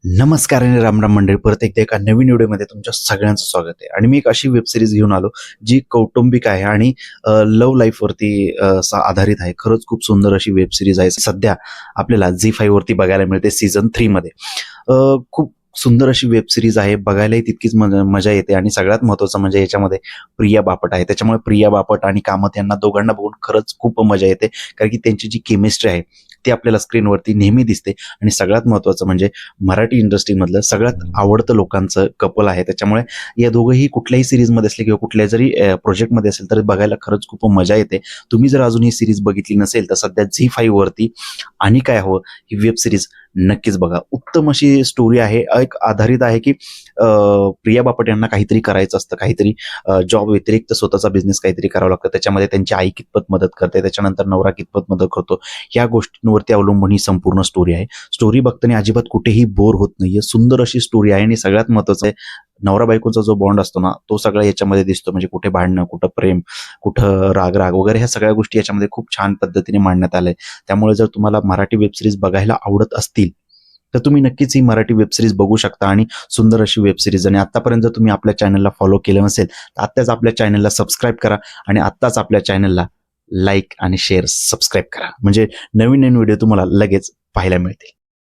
नमस्कार आणि रामराम मंडळी, परत एकदा एका नवीन व्हिडिओमध्ये तुमच्या सगळ्यांचं स्वागत आहे. आणि मी एक अशी वेब सिरीज घेऊन आलो जी कौटुंबिक आहे आणि लव्ह लाईफवरती आधारित आहे. खरंच खूप सुंदर अशी वेब सिरीज आहे. सध्या आपल्याला झी5 वरती बघायला मिळते सीझन 3 मध्ये. खूप सुंदर अशी वेब सिरीज आहे, बघायलाही तितकीच मजा येते. आणि सगळ्यात महत्त्वाचं म्हणजे याच्यामध्ये प्रिया बापट आहे. त्याच्यामुळे प्रिया बापट आणि कामत यांना दोघांना बघून खरंच खूप मजा येते, कारण की त्यांची जी केमिस्ट्री आहे ती आपल्याला स्क्रीनवरती नेहमी दिसते. आणि सगळ्यात महत्त्वाचं म्हणजे मराठी इंडस्ट्रीमधलं सगळ्यात आवडतं लोकांचं कपल आहे. त्याच्यामुळे या दोघंही कुठल्याही सिरीजमध्ये असले किंवा कुठल्या जरी प्रोजेक्टमध्ये असेल तर बघायला खरंच खूप मजा येते. तुम्ही जर अजून ही सिरीज बघितली नसेल तर सध्या झी5 वरती आणि काय हवं ही वेब सिरीज नक्कीच बघा. उत्तम अशी स्टोरी आहे. एक आधारित आहे की प्रिया बापट यांना काहीतरी करायचं असतं, काहीतरी जॉब व्यतिरिक्त स्वतःचा बिझनेस काहीतरी करावं लागतं. त्याच्यामध्ये त्यांची आई कितपत मदत करते, त्याच्यानंतर नवरा कितपत मदत करतो, या गोष्टींवरती अवलंबून ही संपूर्ण स्टोरी आहे. स्टोरी बघताना अजिबात कुठेही बोर होत नाहीये. सुंदर अशी स्टोरी आहे. आणि सगळ्यात महत्त्वाचं आहे, नवरा बायकोचा जो बॉन्ड असतो ना, तो सगळा याच्यामध्ये दिसतो. म्हणजे कुठे भांडणं, कुठं प्रेम, कुठं राग वगैरे ह्या सगळ्या गोष्टी याच्यामध्ये खूप छान पद्धतीने मांडण्यात आल्या. त्यामुळे जर तुम्हाला मराठी वेब सिरीज बघायला आवडत असतील तर तुम्ही नक्कीच ही मराठी वेब सिरीज बघू शकता. आणि सुंदर अशी वेब सिरीज. आणि आतापर्यंत जर तुम्ही आपल्या चॅनलला फॉलो केलं नसेल तर आत्ताच आपल्या चॅनलला सबस्क्राईब करा. आणि आत्ताच आपल्या चॅनलला लाईक आणि शेअर सबस्क्राईब करा, म्हणजे नवीन नवीन व्हिडिओ तुम्हाला लगेच पाहायला मिळतील.